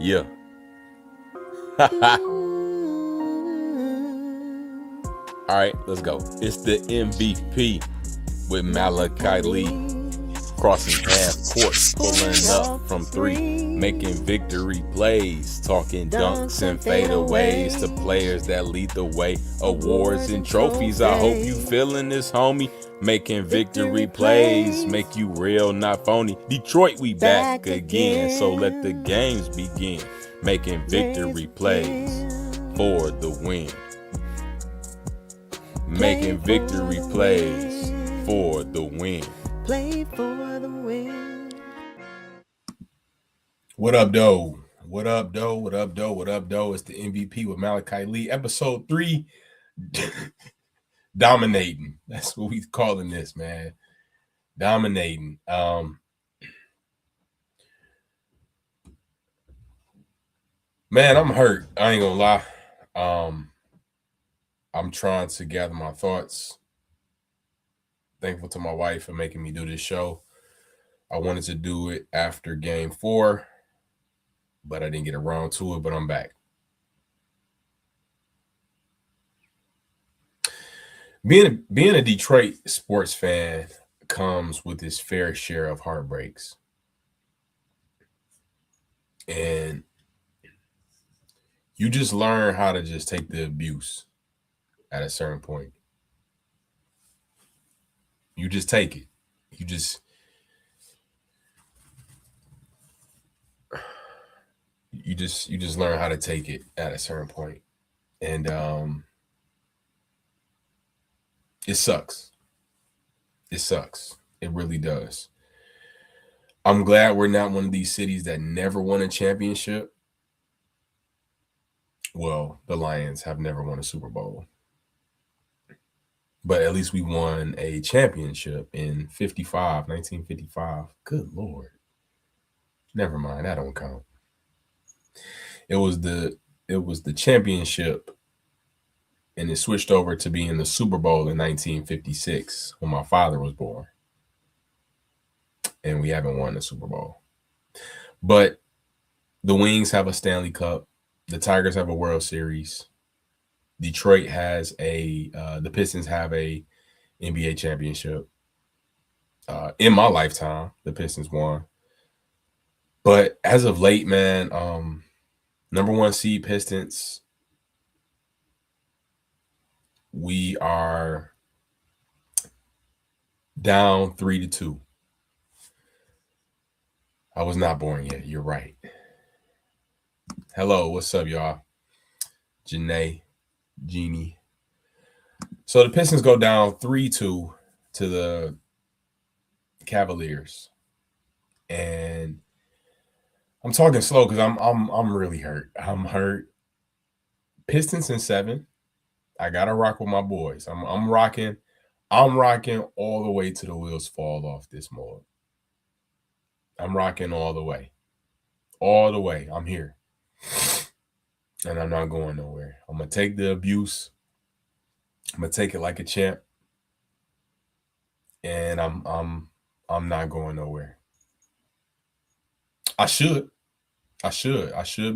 Yeah. All right, let's go. It's the MVP with Malachi Lee crossing half court, pulling up from three, making victory plays, talking dunks and fadeaways to players that lead the way. Awards and trophies, I hope you feeling this, homie. Making victory plays, make you real, not phony. Detroit, we back again, so let the games begin. Making victory plays for the win. Making victory plays for the win. Play for the win. What up, though? What up, though? What up, though? What up, though? It's the MVP with Malachi Lee, episode 3. Dominating. That's what we calling this, man. Dominating. Man, I'm hurt. I ain't gonna lie. I'm trying to gather my thoughts. Thankful to my wife for making me do this show. I wanted to do it after game 4, but I didn't get around to it, but I'm back. Being a Detroit sports fan comes with its fair share of heartbreaks. And you just learn how to just take the abuse at a certain point. You just take it. You just learn how to take it at a certain point. And it sucks. It sucks. It really does. I'm glad we're not one of these cities that never won a championship. Well, the Lions have never won a Super Bowl. But at least we won a championship in 1955. Good Lord. Never mind, that don't count. It was the championship, and it switched over to being the Super Bowl in 1956 when my father was born. And we haven't won the Super Bowl. But the Wings have a Stanley Cup. The Tigers have a World Series. Detroit has the Pistons have a NBA championship. In my lifetime, the Pistons won. But as of late, man, number 1 seed Pistons, we are down 3-2. I was not born yet. You're right. Hello, what's up, y'all? Janae, Jeannie. So the Pistons go down 3-2 to the Cavaliers, and I'm talking slow because I'm really hurt. I'm hurt. Pistons in 7. I gotta rock with my boys. I'm rocking. I'm rocking all the way to the wheels fall off this mode. I'm rocking all the way. All the way. I'm here. And I'm not going nowhere. I'm gonna take the abuse. I'm gonna take it like a champ. And I'm not going nowhere. I should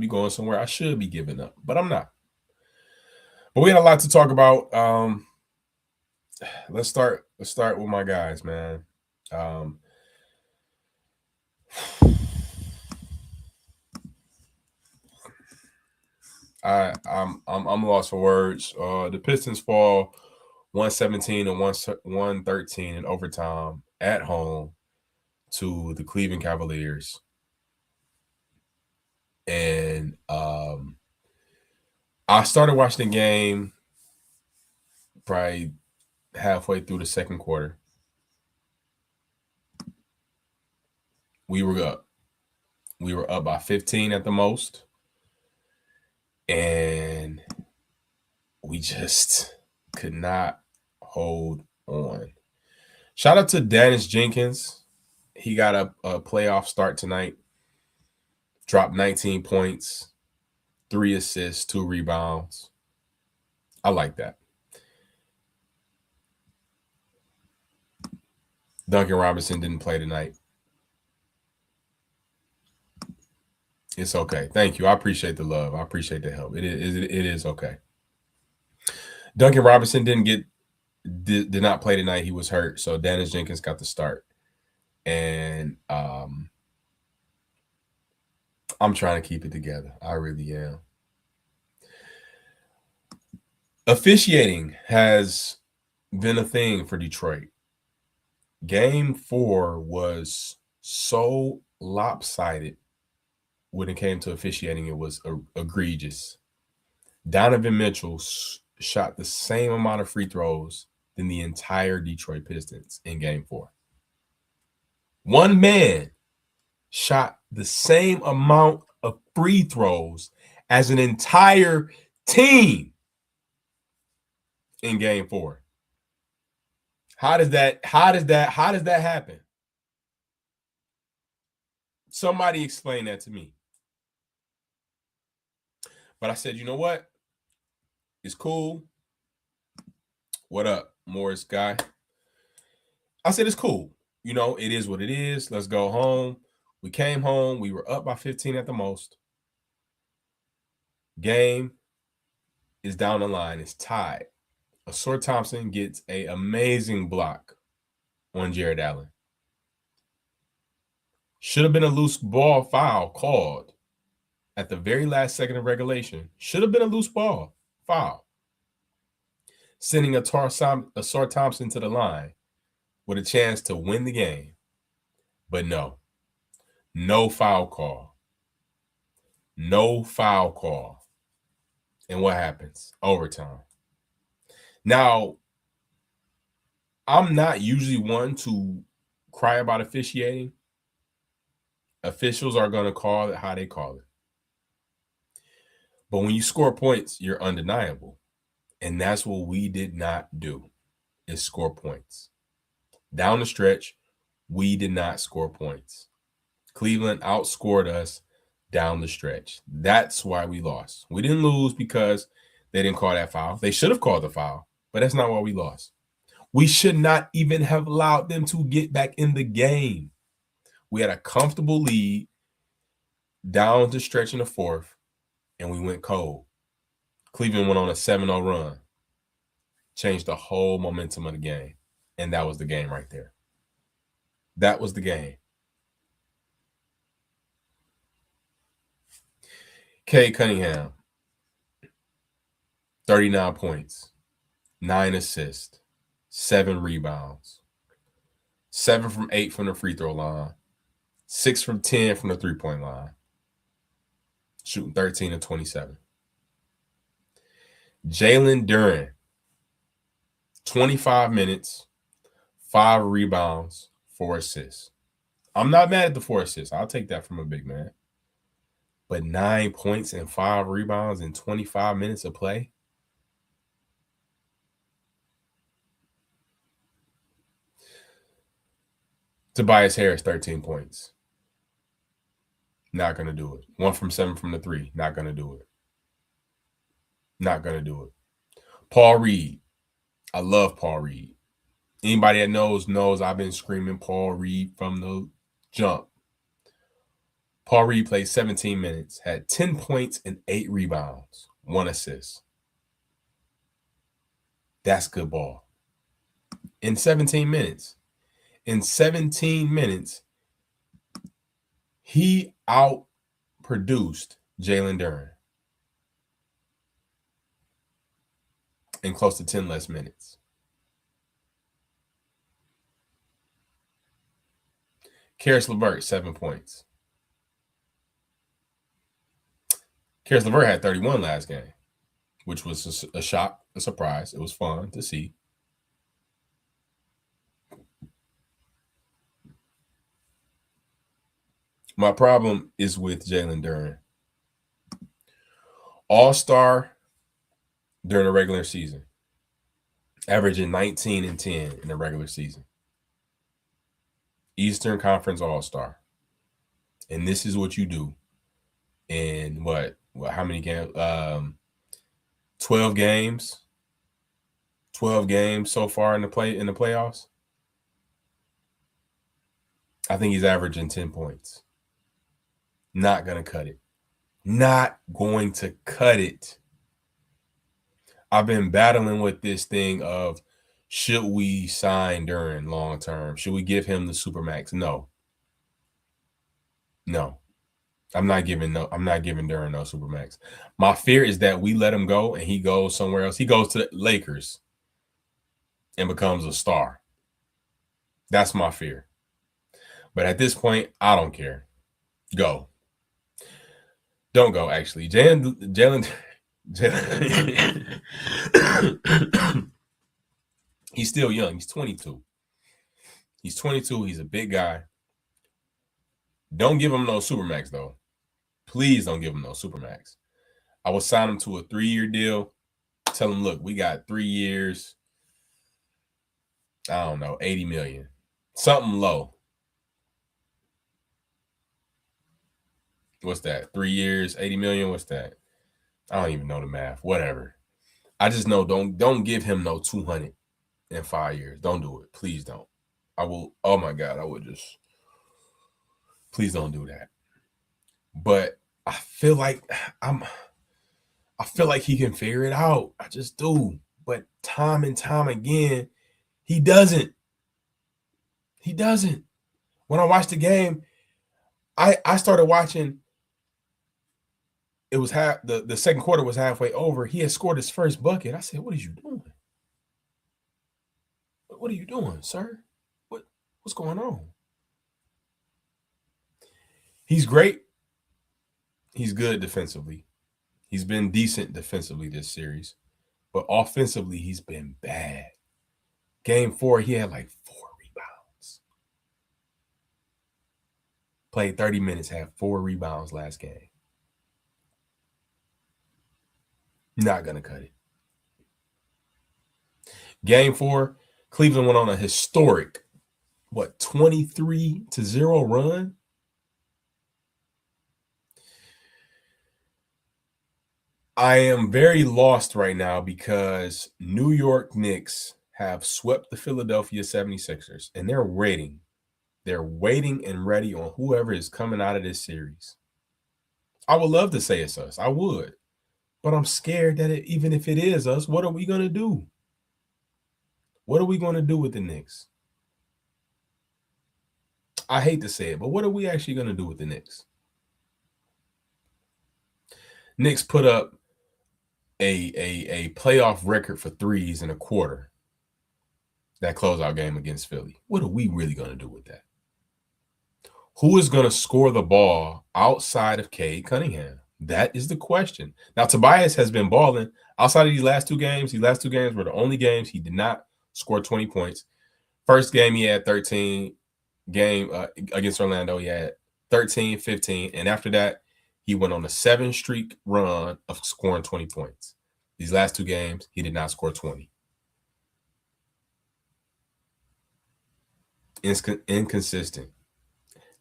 be going somewhere. I should be giving up, but I'm not. But we had a lot to talk about. Let's start with my guys, man. I'm lost for words. The Pistons fall 117 and 113 in overtime at home to the Cleveland Cavaliers. And I started watching the game probably halfway through the second quarter. We were up. We were up by 15 at the most. And we just could not hold on. Shout out to Dennis Jenkins. He got a playoff start tonight. Dropped 19 points, 3 assists, 2 rebounds. I like that. Duncan Robinson didn't play tonight. It's okay. Thank you. I appreciate the love. I appreciate the help. It is okay. Duncan Robinson did not play tonight. He was hurt, so Dennis Jenkins got the start. And I'm trying to keep it together. I really am. Officiating has been a thing for Detroit. Game 4 was so lopsided when it came to officiating. It was egregious. Donovan Mitchell shot the same amount of free throws than the entire Detroit Pistons in Game 4. One man shot the same amount of free throws as an entire team in Game 4. How does that happen? Somebody explain that to me. But I said, you know what? It's cool. What up, Morris guy? I said, it's cool. You know, it is what it is. Let's go home. We came home. We were up by 15 at the most. Game is down the line. It's tied. Asor Thompson gets an amazing block on Jared Allen. Should have been a loose ball foul called at the very last second of regulation. Should have been a loose ball foul. Sending Asor Thompson to the line with a chance to win the game. But no foul call. No foul call. And what happens? Overtime. Now, I'm not usually one to cry about officiating. Officials are going to call it how they call it. But when you score points, you're undeniable. And that's what we did not do, is score points. Down the stretch, we did not score points. Cleveland outscored us down the stretch. That's why we lost. We didn't lose because they didn't call that foul. They should have called the foul, but that's not why we lost. We should not even have allowed them to get back in the game. We had a comfortable lead down the stretch in the fourth, and we went cold. Cleveland went on a 7-0 run. Changed the whole momentum of the game. And that was the game right there. That was the game. Cade Cunningham, 39 points, 9 assists, 7 rebounds, 7 from 8 from the free throw line, 6 from 10 from the three-point line, shooting 13 of 27. Jalen Duren, 25 minutes, 5 rebounds, 4 assists. I'm not mad at the 4 assists. I'll take that from a big man. But 9 points and 5 rebounds in 25 minutes of play? Tobias Harris, 13 points. Not going to do it. 1 from 7 from the 3. Not going to do it. Not going to do it. Paul Reed. I love Paul Reed. Anybody that knows I've been screaming Paul Reed from the jump. Paul Reed played 17 minutes, had 10 points and 8 rebounds, 1 assist. That's good ball. In 17 minutes. In 17 minutes, he outproduced Jalen Duren in close to 10 less minutes. Karis LeVert, 7 points. Karis LeVert had 31 last game, which was a shock, a surprise. It was fun to see. My problem is with Jalen Duren. All-star during the regular season, averaging 19 and 10 in the regular season. Eastern Conference All-Star. And this is what you do in how many games? 12 games. 12 games so far in the playoffs. I think he's averaging 10 points. Not going to cut it. Not going to cut it. I've been battling with this thing of should we sign Duren long term? Should we give him the supermax? No. I'm not giving Duren no supermax. My fear is that we let him go and he goes somewhere else. He goes to the Lakers and becomes a star. That's my fear. But at this point, I don't care. Go. Don't go, actually. Jalen he's still young. He's 22. He's 22. He's a big guy. Don't give him no supermax, though. Please don't give him no supermax. I will sign him to a 3-year deal. Tell him, look, we got 3 years. I don't know, 80 million. Something low. What's that? 3 years, 80 million? What's that? I don't even know the math. Whatever. I just know don't give him no 200 in 5 years. Don't do it. Please don't. I will. Oh my God, I would just. Please don't do that. But I feel like he can figure it out. I just do. But time and time again, he doesn't. He doesn't. When I watched the game, I started watching. It was the second quarter was halfway over. He had scored his first bucket. I said, "What are you doing? What are you doing, sir? What's going on?" He's great. He's good defensively. He's been decent defensively this series, but offensively, he's been bad. Game 4, he had like 4 rebounds. Played 30 minutes, had 4 rebounds last game. Not going to cut it. Game 4, Cleveland went on a historic, 23-0 run? I am very lost right now because New York Knicks have swept the Philadelphia 76ers, and they're waiting. They're waiting and ready on whoever is coming out of this series. I would love to say it's us. I would. But I'm scared that even if it is us, what are we going to do? What are we going to do with the Knicks? I hate to say it, but what are we actually going to do with the Knicks? Knicks put up a playoff record for threes in a quarter. That closeout game against Philly. What are we really going to do with that? Who is going to score the ball outside of Cade Cunningham? That is the question. Now, Tobias has been balling outside of these last 2 games. These last 2 games were the only games he did not score 20 points. First game, he had 13. Game against Orlando, he had 13, 15. And after that, he went on a 7-streak run of scoring 20 points. These last 2 games, he did not score 20. Inconsistent.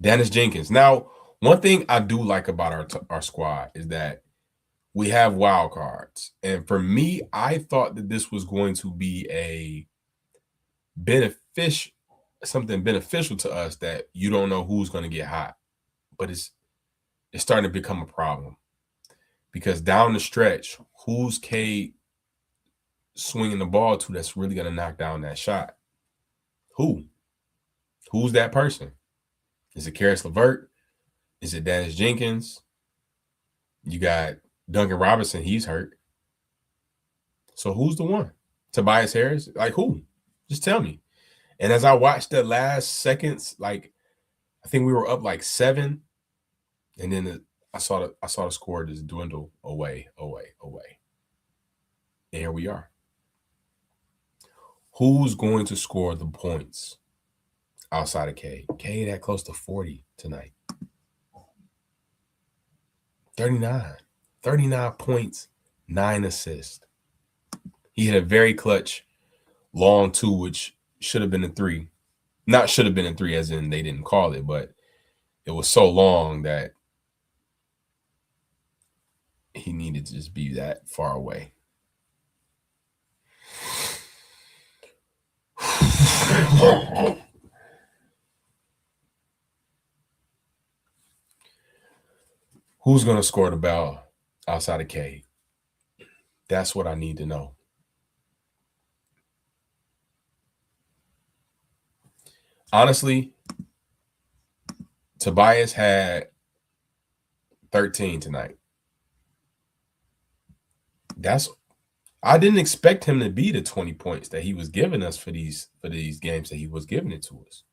Dennis Jenkins. Now, one thing I do like about our squad is that we have wild cards. And for me, I thought that this was going to be something beneficial to us, that you don't know who's going to get hot. But it's starting to become a problem because down the stretch, who's Cade swinging the ball to that's really going to knock down that shot? Who's that person? Is it Karis LeVert? Is it Dennis Jenkins? You got Duncan Robinson. He's hurt. So who's the one? Tobias Harris? Like who? Just tell me. And as I watched the last seconds, like I think we were up like 7, and then I saw the score just dwindle away. And here we are. Who's going to score the points outside of Cade? Cade had close to 40 tonight. 39 points, 9 assists. He had a very clutch long 2, which should have been a 3. Not should have been a 3 as in they didn't call it, but it was so long that he needed to just be that far away. Who's going to score the ball outside of Cade? That's what I need to know. Honestly, Tobias had 13 tonight. I didn't expect him to be the 20 points that he was giving us for these games that he was giving it to us.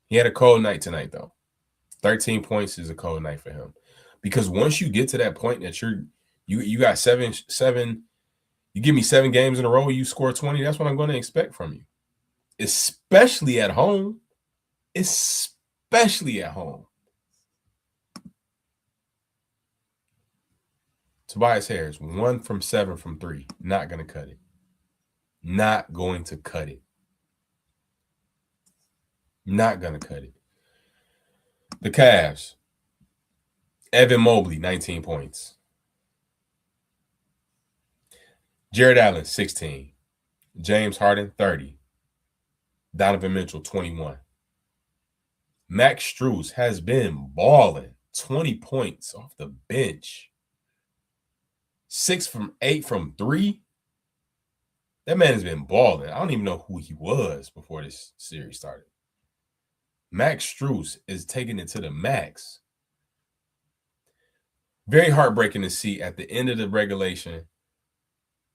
He had a cold night tonight, though. 13 points is a cold night for him. Because once you get to that point that you got seven, you give me 7 games in a row, you score 20, that's what I'm going to expect from you. Especially at home. Especially at home. Tobias Harris, 1 from 7 from 3. Not going to cut it. Not going to cut it. Not going to cut it. The Cavs. Evan Mobley, 19 points. Jared Allen, 16. James Harden, 30. Donovan Mitchell, 21. Max Strus has been balling. 20 points off the bench. 6 from 8 from 3. That man has been balling. I don't even know who he was before this series started. Max Strus is taking it to the max. Very heartbreaking to see at the end of the regulation,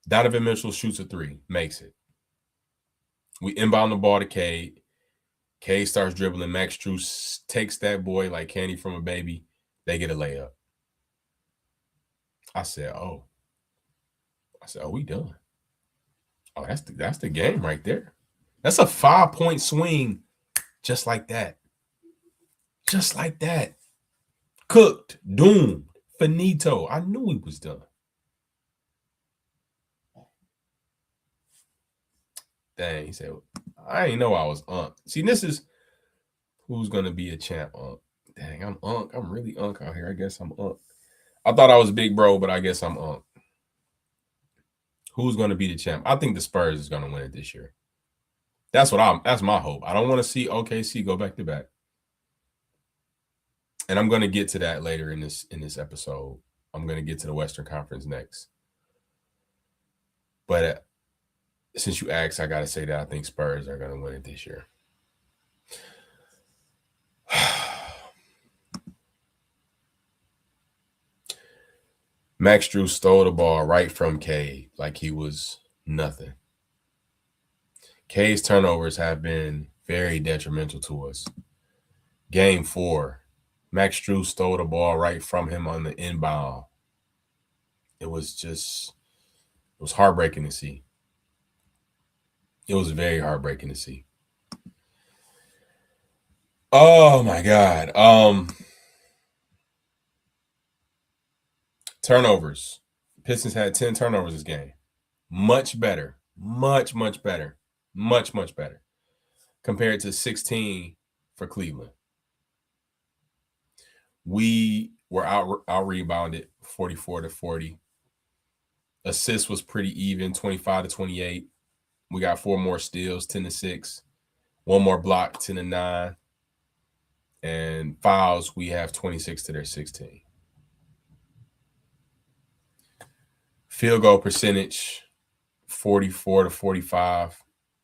Donovan Mitchell shoots a 3, makes it. We inbound the ball to Cade. Cade starts dribbling. Max Strus takes that boy like candy from a baby. They get a layup. I said, we done. Oh, that's the game right there. That's a 5-point swing just like that. Just like that. Cooked, doomed, finito. I knew he was done. Dang, he said, I ain't know I was unk. See, this is who's going to be a champ, unk. Dang, I'm unk. I'm really unk out here. I guess I'm unk. I thought I was big bro, but I guess I'm unk. Who's going to be the champ? I think the Spurs is going to win it this year. That's my hope. I don't want to see OKC go back to back. And I'm going to get to that later in this episode. I'm going to get to the Western Conference next. But since you asked, I got to say that I think Spurs are going to win it this year. Max Strus stole the ball right from Cade like he was nothing. Cade's turnovers have been very detrimental to us. Game 4, Max Strus stole the ball right from him on the inbound. It was heartbreaking to see. It was very heartbreaking to see. Oh my God. Turnovers. Pistons had 10 turnovers this game. Much better. Much better. Much better. Compared to 16 for Cleveland. We were out rebounded 44-40. Assists was pretty even, 25-28. We got 4 more steals, 10-6. 1 more block, 10-9. And fouls, we have 26 to their 16. Field goal percentage, 44-45.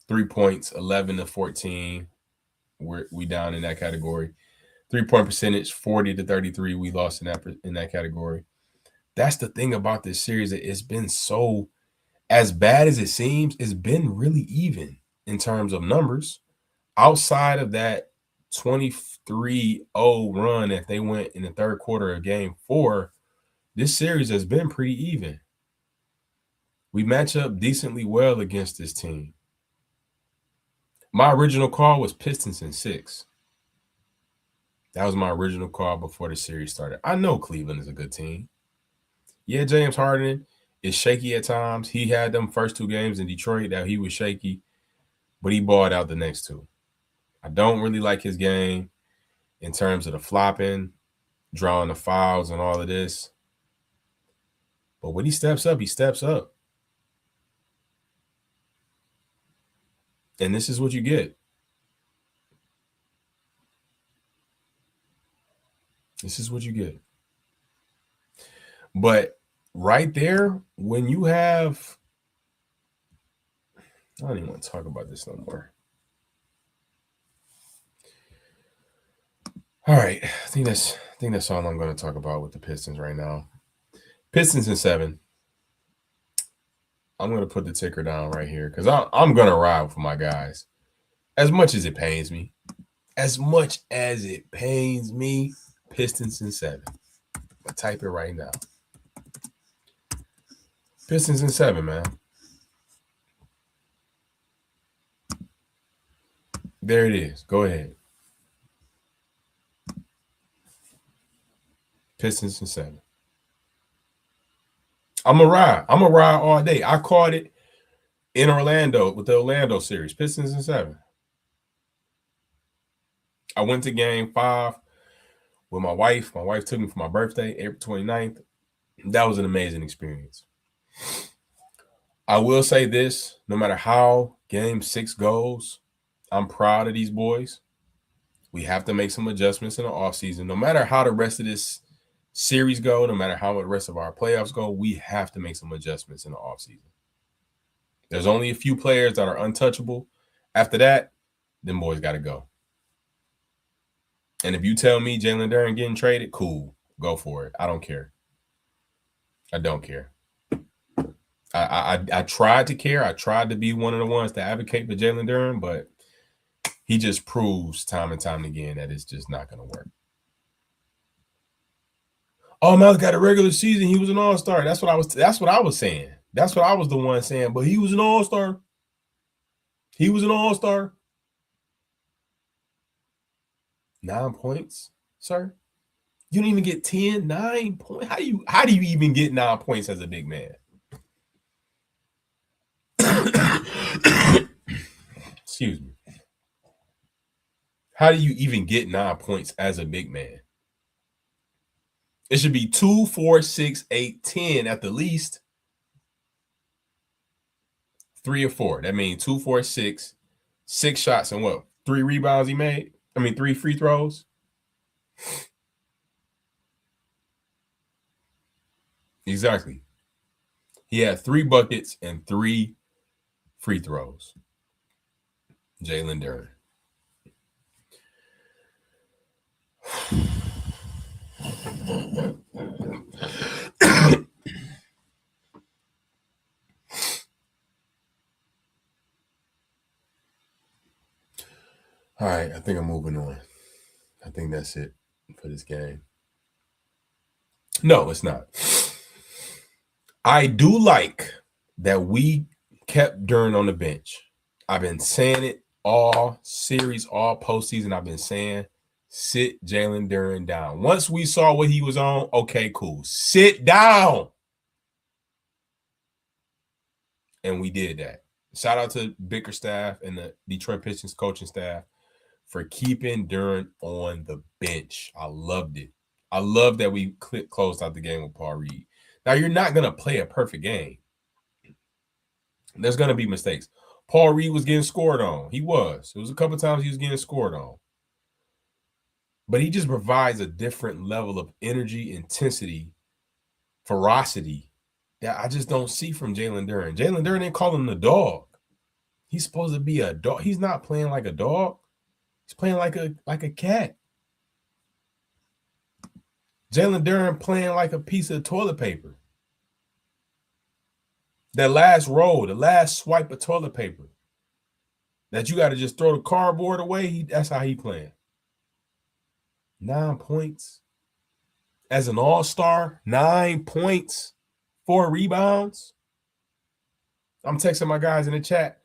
3 points, 11-14. We down in that category. 3-point percentage, 40-33. We lost in that category. That's the thing about this series. It's been so, as bad as it seems, it's been really even in terms of numbers. Outside of that 23-0 run that they went in the third quarter of game 4, this series has been pretty even. We match up decently well against this team. My original call was Pistons in 6. That was my original call before the series started. I know Cleveland is a good team. Yeah, James Harden is shaky at times. He had them first 2 games in Detroit that he was shaky, but he balled out the next 2. I don't really like his game in terms of the flopping, drawing the fouls and all of this. But when he steps up, he steps up. And this is what you get. This is what you get. But right there, when you have, I don't even want to talk about this no more. All right, I think that's all I'm going to talk about with the Pistons right now. Pistons in 7. I'm going to put the ticker down right here because I'm going to ride for my guys. As much as it pains me, Pistons in 7. I'll type it right now. Pistons in 7, man. There it is. Go ahead. Pistons in 7. I'm a ride all day. I caught it in Orlando with the Orlando series. Pistons in 7. I went to game 5 with my wife. My wife took me for my birthday, April 29th. That was an amazing experience. I will say this, no matter how game 6 goes, I'm proud of these boys. We have to make some adjustments in the offseason. No matter how the rest of this series go, no matter how the rest of our playoffs go, we have to make some adjustments in the offseason. There's only a few players that are untouchable. After that, them boys got to go. And if you tell me Jalen Duren getting traded, cool. Go for it. I don't care. I don't care. I tried to care. I tried to be one of the ones to advocate for Jalen Duren, but he just proves time and time again that it's just not going to work. Oh, Miles got a regular season. He was an all-star. That's what I was saying. That's what I was the one saying. But he was an all-star. He was an all-star. 9 points, sir. You didn't even get 10, 9 points. How do you even get 9 points as a big man? Excuse me. How do you even get 9 points as a big man? It should be 2, 4, 6, 8, 10 at the least. 3 or 4. That means 2, 4, 6. 6 shots and what? 3 rebounds he made? 3 free throws. Exactly. He had 3 buckets and 3 free throws. Jalen Duren. All right, I think I'm moving on. I think that's it for this game. No, it's not. I do like that we kept Duren on the bench. I've been saying it all series, all postseason. I've been saying, sit Jalen Duren down. Once we saw what he was on, okay, cool. Sit down. And we did that. Shout out to Bickerstaff and the Detroit Pistons coaching staff for keeping Duren on the bench. I loved it. I love that we closed out the game with Paul Reed. Now, you're not going to play a perfect game. There's going to be mistakes. Paul Reed was getting scored on. He was. It was a couple times he was getting scored on. But he just provides a different level of energy, intensity, ferocity that I just don't see from Jalen Duren. Jalen Duren didn't call him the dog. He's supposed to be a dog. He's not playing like a dog. He's playing like a cat. Jalen Duren playing like a piece of toilet paper. That last roll, the last swipe of toilet paper that you got to just throw the cardboard away, that's how he playing. 9 points. As an all-star, 9 points, 4 rebounds. I'm texting my guys in the chat.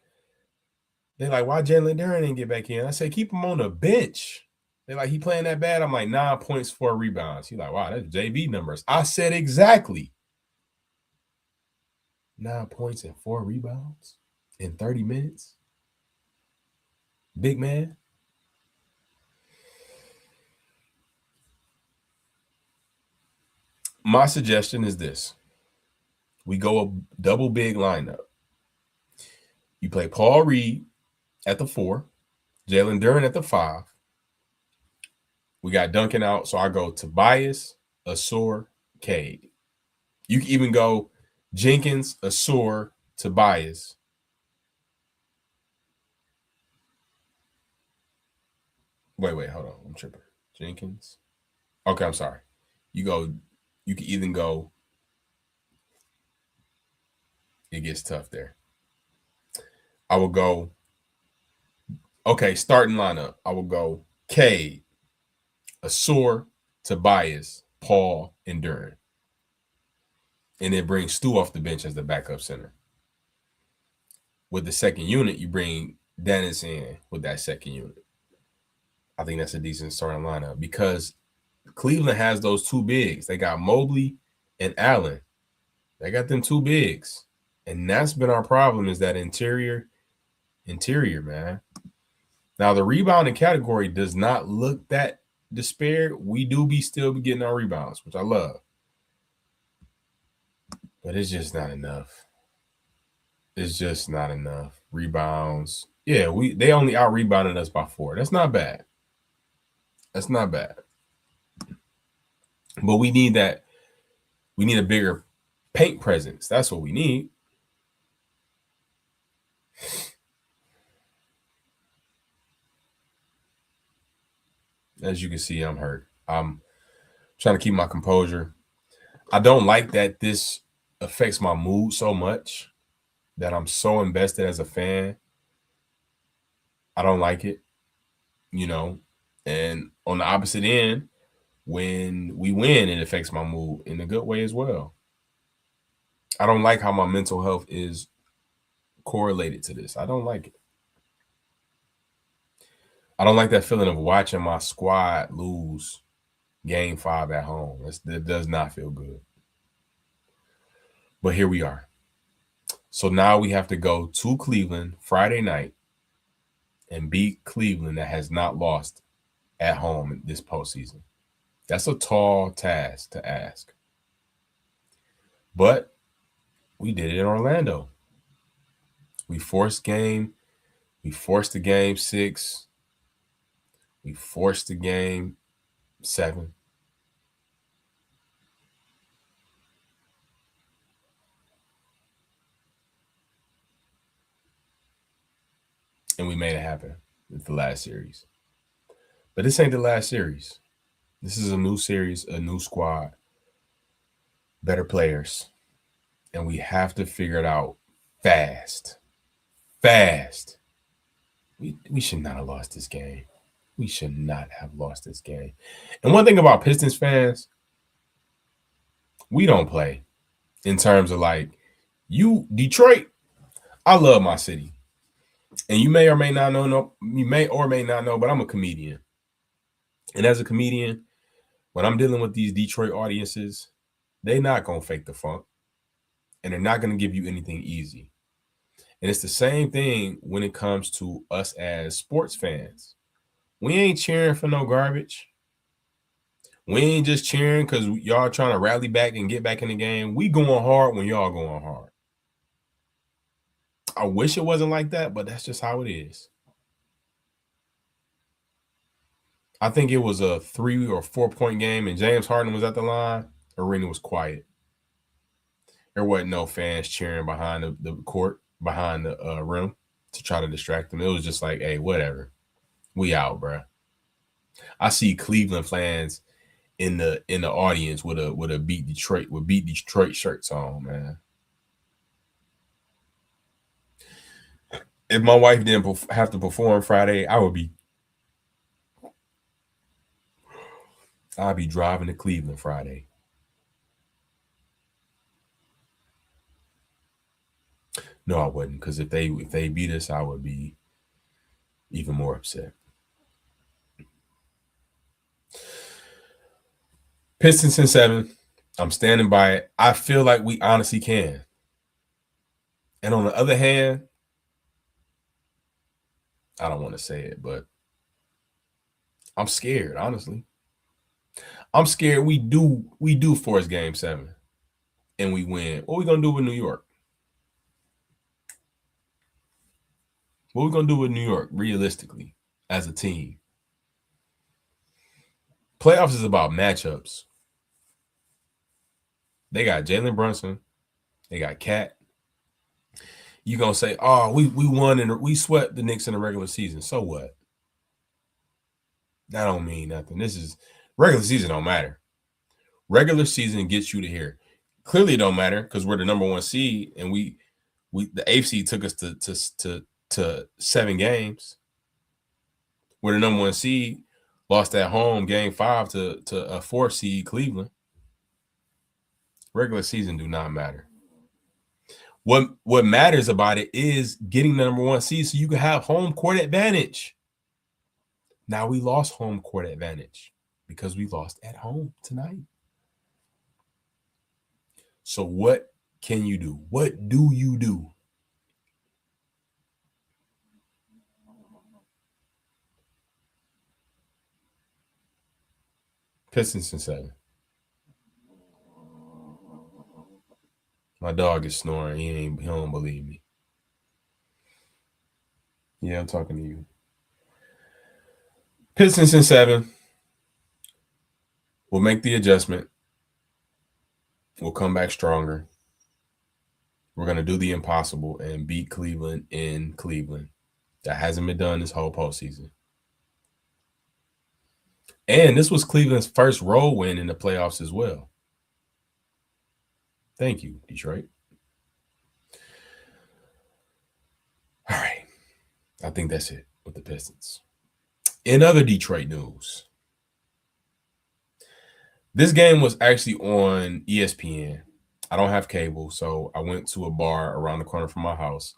They're like, why Jalen Duren didn't get back in? I say, keep him on the bench. They're like, he playing that bad? I'm like, 9 points, 4 rebounds. He's like, wow, that's JV numbers. I said exactly. 9 points and 4 rebounds in 30 minutes. Big man. My suggestion is this. We go a double big lineup. You play Paul Reed at the 4, Jalen Duren at the 5. We got Duncan out, so I go Tobias, Asor, Cade. You can even go Jenkins, Asor, Tobias. Wait, hold on. I'm tripping. Jenkins. Okay, I'm sorry. You can even go. It gets tough there. I will go. Okay, starting lineup. I will go Cade, Asor, Tobias, Paul, and Duran. And then bring Stu off the bench as the backup center. With the second unit, you bring Dennis in with that second unit. I think that's a decent starting lineup because Cleveland has those two bigs. They got Mobley and Allen. They got them two bigs. And that's been our problem is that interior, man. Now, the rebounding category does not look that despaired. We do still be getting our rebounds, which I love. But it's just not enough. It's just not enough. Rebounds. Yeah, they only out-rebounded us by 4. That's not bad. That's not bad. But we need that. We need a bigger paint presence. That's what we need. As you can see, I'm hurt. I'm trying to keep my composure. I don't like that this affects my mood so much, that I'm so invested as a fan. I don't like it, And on the opposite end, when we win, it affects my mood in a good way as well. I don't like how my mental health is correlated to this. I don't like it. I don't like that feeling of watching my squad lose Game 5 at home. That does not feel good. But here we are. So now we have to go to Cleveland Friday night and beat Cleveland that has not lost at home this postseason. That's a tall task to ask. But we did it in Orlando. We forced the game 6. We forced the game 7. And we made it happen with the last series. But this ain't the last series. This is a new series, a new squad, better players. And we have to figure it out fast. Fast. We should not have lost this game. We should not have lost this game. And one thing about Pistons fans, we don't play in terms of Detroit. I love my city. And you may or may not know, but I'm a comedian. And as a comedian, when I'm dealing with these Detroit audiences, they're not going to fake the funk. And they're not going to give you anything easy. And it's the same thing when it comes to us as sports fans. We ain't cheering for no garbage. We ain't just cheering because y'all trying to rally back and get back in the game. We going hard when y'all going hard. I wish it wasn't like that, but that's just how it is. I think it was a 3 or 4 point game, and James Harden was at the line. Arena was quiet. There wasn't no fans cheering behind the court, behind the rim to try to distract them. It was just like, hey, whatever. We out, bro. I see Cleveland fans in the audience with beat Detroit shirts on, man. If my wife didn't have to perform Friday, I'd be driving to Cleveland Friday. No, I wouldn't, because if they beat us, I would be even more upset. Pistons in 7. I'm standing by it. I feel like we honestly can. And on the other hand, I don't want to say it, but I'm scared, honestly. I'm scared we do force Game 7 and we win. What are we going to do with New York? What are we going to do with New York, realistically, as a team? Playoffs is about matchups. They got Jalen Brunson. They got Cat. You gonna say, "Oh, we won and we swept the Knicks in the regular season." So what? That don't mean nothing. This is regular season. Don't matter. Regular season gets you to here. Clearly, it don't matter because we're the number one seed, and we the eighth seed took us to 7 games. We're the number one seed. Lost at home, game 5 to a 4th seed Cleveland. Regular season do not matter. What matters about it is getting the number one seed so you can have home court advantage. Now we lost home court advantage because we lost at home tonight. So what can you do? What do you do? Pistons in 7. My dog is snoring. He don't believe me. Yeah, I'm talking to you. Pistons in 7. We'll make the adjustment. We'll come back stronger. We're going to do the impossible and beat Cleveland in Cleveland. That hasn't been done this whole postseason. And this was Cleveland's first road win in the playoffs as well. Thank you, Detroit. All right. I think that's it with the Pistons. In other Detroit news, this game was actually on ESPN. I don't have cable, so I went to a bar around the corner from my house.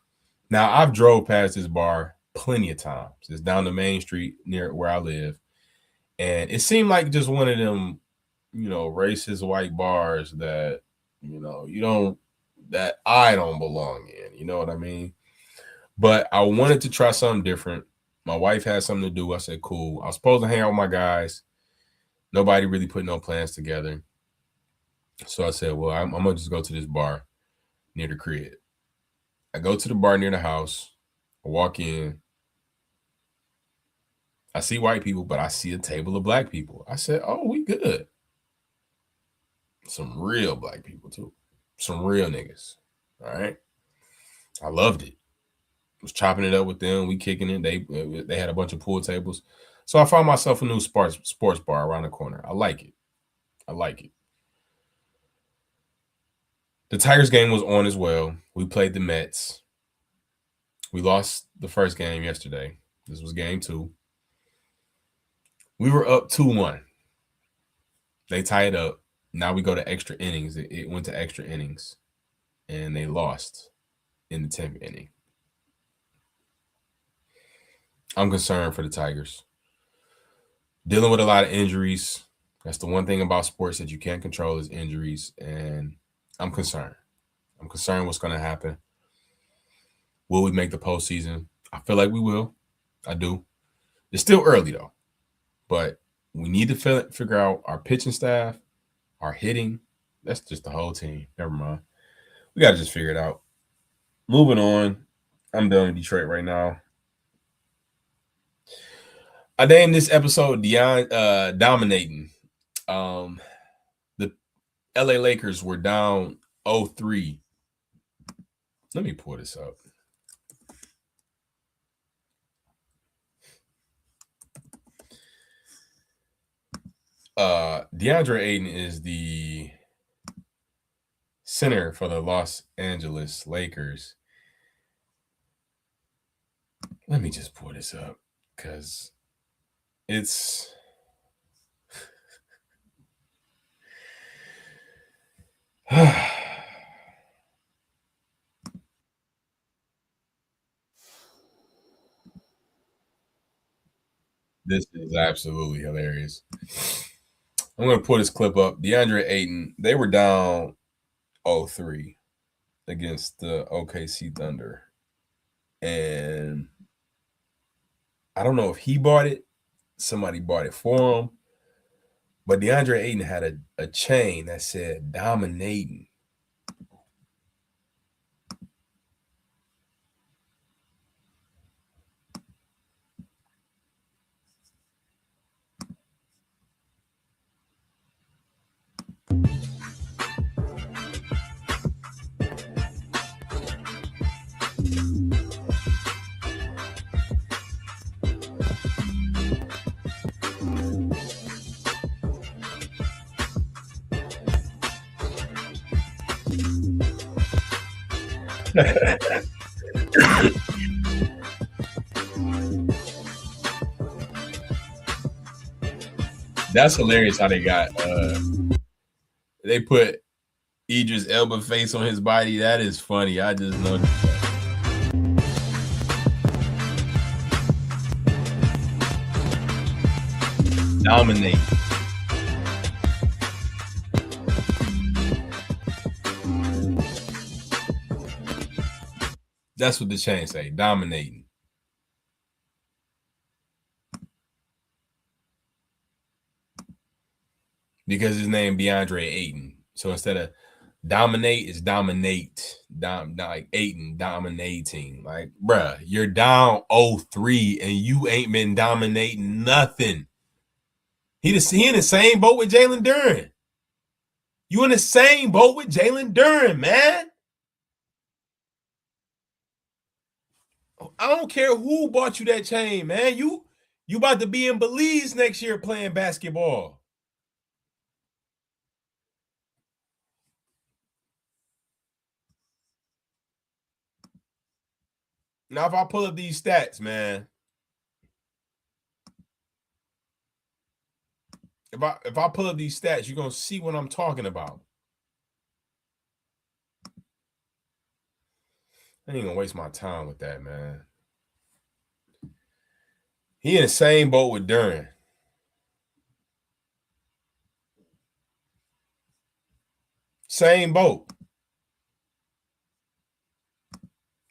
Now, I've drove past this bar plenty of times. It's down the main street near where I live. And it seemed like just one of them, racist white bars that, that I don't belong in. You know what I mean? But I wanted to try something different. My wife had something to do. I said, cool. I was supposed to hang out with my guys. Nobody really put no plans together. So I said, well, I'm going to just go to this bar near the crib. I go to the bar near the house. I walk in. I see white people, but I see a table of black people. I said, oh, we good. Some real black people, too. Some real niggas. All right. I loved it. Was chopping it up with them. We kicking it. They had a bunch of pool tables. So I found myself a new sports bar around the corner. I like it. The Tigers game was on as well. We played the Mets. We lost the first game yesterday. This was game 2. We were up 2-1. They tied up. Now we go to extra innings. It went to extra innings. And they lost in the 10th inning. I'm concerned for the Tigers. Dealing with a lot of injuries. That's the one thing about sports that you can't control is injuries. And I'm concerned. I'm concerned what's going to happen. Will we make the postseason? I feel like we will. I do. It's still early, though. But we need to figure out our pitching staff, our hitting. That's just the whole team. Never mind. We got to just figure it out. Moving on. I'm done with Detroit right now. I named this episode Dominating. The LA Lakers were down 0-3. Let me pull this up. DeAndre Ayton is the center for the Los Angeles Lakers. Let me just pull this up because it's this is absolutely hilarious. I'm going to pull this clip up. DeAndre Ayton, they were down 0-3 against the OKC Thunder. And I don't know if he bought it. Somebody bought it for him. But DeAndre Ayton had a chain that said Dominating. That's hilarious how they put Idris Elba face on his body. That is funny. I just know. Dominate. That's what the chain say. Dominating. Because his name DeAndre Ayton. So instead of dominate, it's dominate. Like Ayton, dominating. Like, bruh, you're down 0-3 and you ain't been dominating nothing. He in the same boat with Jalen Duren. You in the same boat with Jalen Duren, man. I don't care who bought you that chain, man. You about to be in Belize next year playing basketball. Now, if I pull up these stats, man, if I pull up these stats, you're gonna see what I'm talking about. I ain't gonna waste my time with that, man. He in the same boat with Duren. Same boat.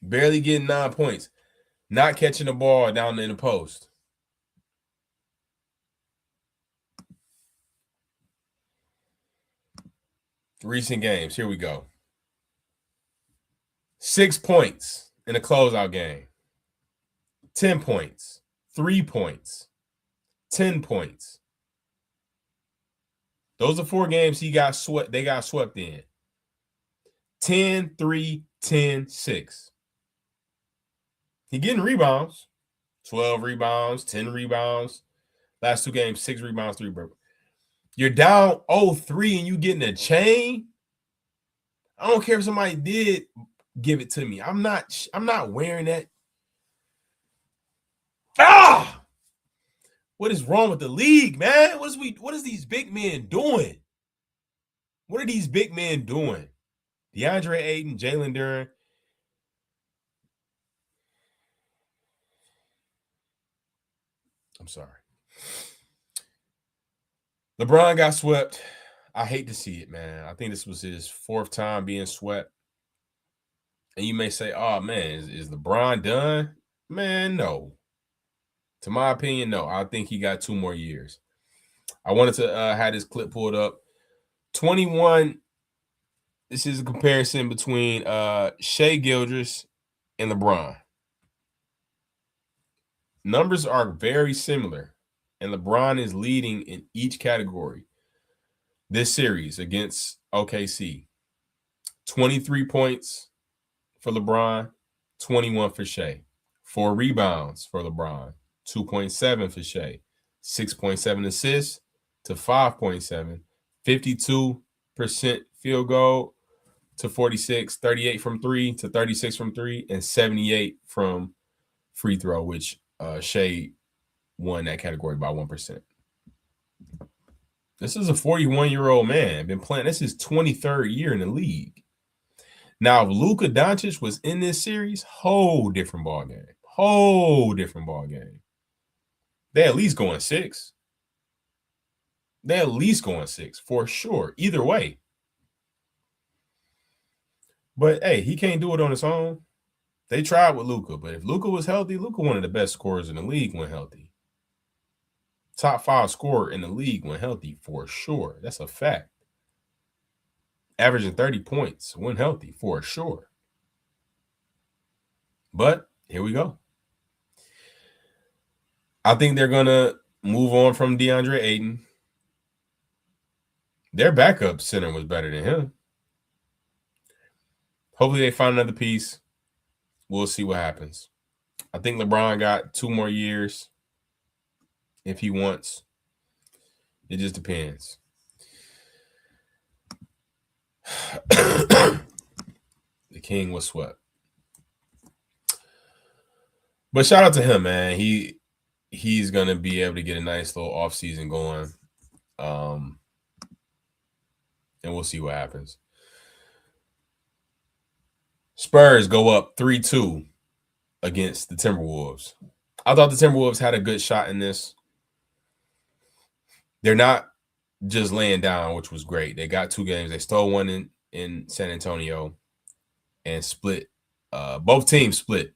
Barely getting 9 points. Not catching the ball down in the post. Recent games. Here we go. 6 points in a closeout game. 10 points. 3 points. 10 points. Those are 4 games they got swept in. 10, 3, 10, 6. He getting rebounds. 12 rebounds, 10 rebounds. Last 2 games, 6 rebounds, 3 rebounds. You're down 0-3 and you getting a chain. I don't care if somebody did give it to me. I'm not wearing that. Ah! What is wrong with the league, man? What is these big men doing? What are these big men doing? DeAndre Ayton, Jalen Duren. I'm sorry. LeBron got swept. I hate to see it, man. I think this was his 4th time being swept. And you may say, oh, man, is LeBron done? Man, no. To my opinion, no. I think he got 2 more years. I wanted to have this clip pulled up. 21. This is a comparison between Shai Gilgeous and LeBron. Numbers are very similar, and LeBron is leading in each category this series against OKC. 23 points for LeBron, 21 for Shai. 4 rebounds for LeBron, 2.7 for Shai. 6.7 assists to 5.7. 52% field goal to 46. 38 from 3 to 36 from 3. And 78 from free throw, which Shai won that category by 1%. This is a 41-year-old man. Been playing. This is his 23rd year in the league. Now, if Luka Doncic was in this series, whole different ball game. Whole different ball game. They at least going 6. They at least going 6 for sure. Either way. But hey, he can't do it on his own. They tried with Luka, but if Luka was healthy, Luka one of the best scorers in the league when healthy. Top 5 scorer in the league when healthy for sure. That's a fact. Averaging 30 points when healthy for sure. But here we go. I think they're going to move on from DeAndre Ayton. Their backup center was better than him. Hopefully they find another piece. We'll see what happens. I think LeBron got 2 more years if he wants. It just depends. The king was swept. But shout out to him, man. He's gonna be able to get a nice little off season going. And we'll see what happens. Spurs go up 3-2 against the Timberwolves. I thought the Timberwolves had a good shot in this. They're not just laying down, which was great. They got 2 games. They stole one in San Antonio and split. Both teams split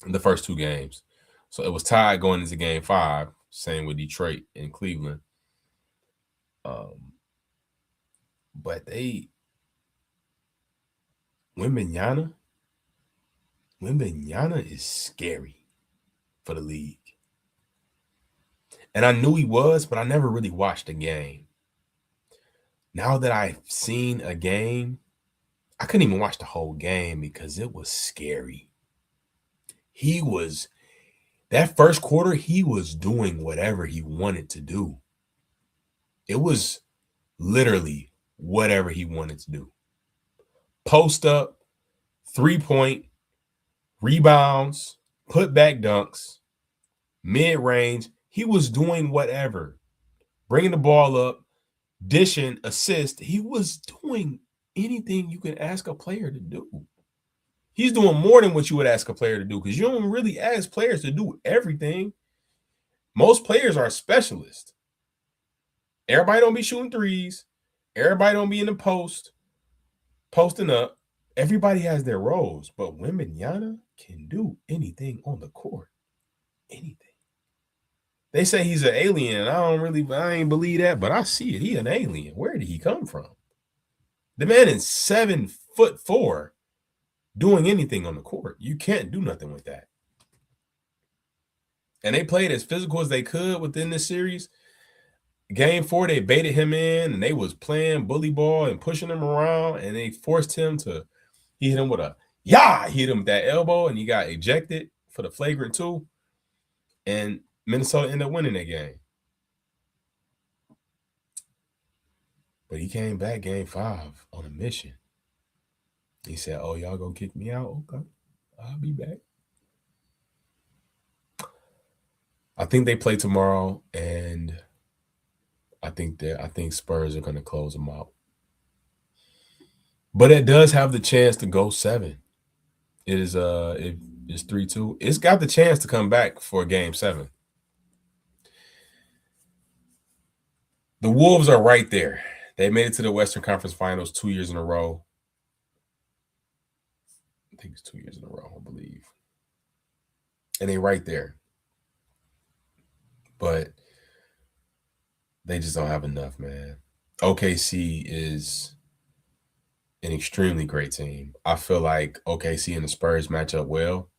in the first 2 games. So it was tied going into game 5. Same with Detroit and Cleveland. But Wembanyama is scary for the league. And I knew he was, but I never really watched a game. Now that I've seen a game, I couldn't even watch the whole game because it was scary. That first quarter, he was doing whatever he wanted to do. It was literally whatever he wanted to do. Post up, 3-point, rebounds, put back dunks, mid-range. He was doing whatever. Bringing the ball up, dishing, assist. He was doing anything you can ask a player to do. He's doing more than what you would ask a player to do because you don't really ask players to do everything. Most players are specialists. Everybody don't be shooting threes. Everybody don't be in the posting up. Everybody has their roles, but Wembanyama can do anything on the court. Anything. They say he's an alien. I ain't believe that, but I see it. He an alien. Where did he come from? The man is 7'4", doing anything on the court. You can't do nothing with that. And they played as physical as they could within this series. Game 4, they baited him in, and they was playing bully ball and pushing him around, and they forced him to. He hit him with he hit him with that elbow, and he got ejected for the flagrant 2. And Minnesota ended up winning that game. But he came back game 5 on a mission. He said, "Oh, y'all gonna kick me out? Okay, I'll be back." I think they play tomorrow, and I think Spurs are gonna close them out. But it does have the chance to go 7. It's 3-2. It's got the chance to come back for game 7. The Wolves are right there. They made it to the Western Conference Finals 2 years in a row. I think it's 2 years in a row, I believe. And they're right there. But they just don't have enough, man. OKC is an extremely great team. I feel like OKC and the Spurs match up well.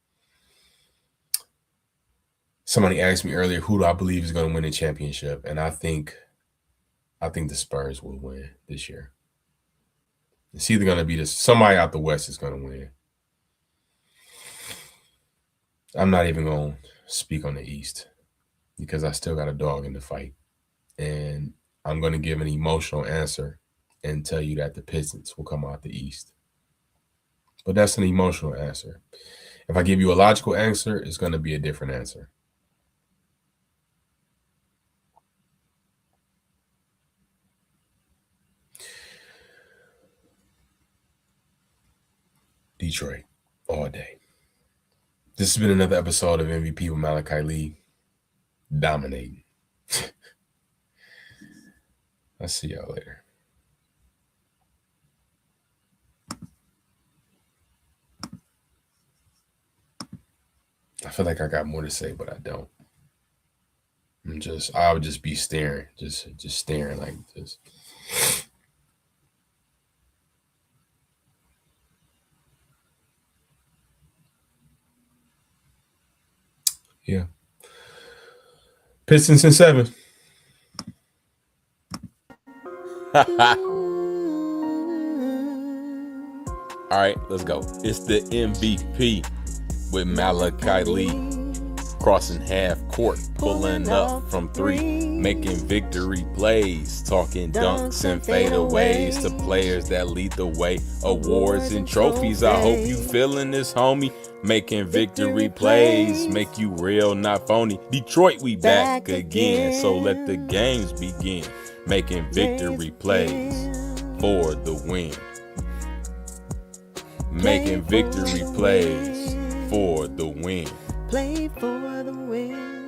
Somebody asked me earlier, who do I believe is going to win the championship? And I think the Spurs will win this year. It's either going to be somebody out the West is going to win. I'm not even going to speak on the East because I still got a dog in the fight. And I'm going to give an emotional answer and tell you that the Pistons will come out the East. But that's an emotional answer. If I give you a logical answer, it's going to be a different answer. Detroit, all day. This has been another episode of M.V.P with Malachi Lee. Dominating. I'll see y'all later. I feel like I got more to say, but I don't. I would just be staring, just staring like this. Yeah. Pistons in 7. All right, let's go. It's the M.V.P with Malachi Lee, Crossing half court, pulling up from three, making victory plays, talking dunks and fadeaways to players that lead the way. Awards and trophies, I hope you feeling this, homie. Making victory plays, make you real, not phony. Detroit, we back again, so let the games begin. Making victory plays for the win. Making victory plays for the win. Play for the win.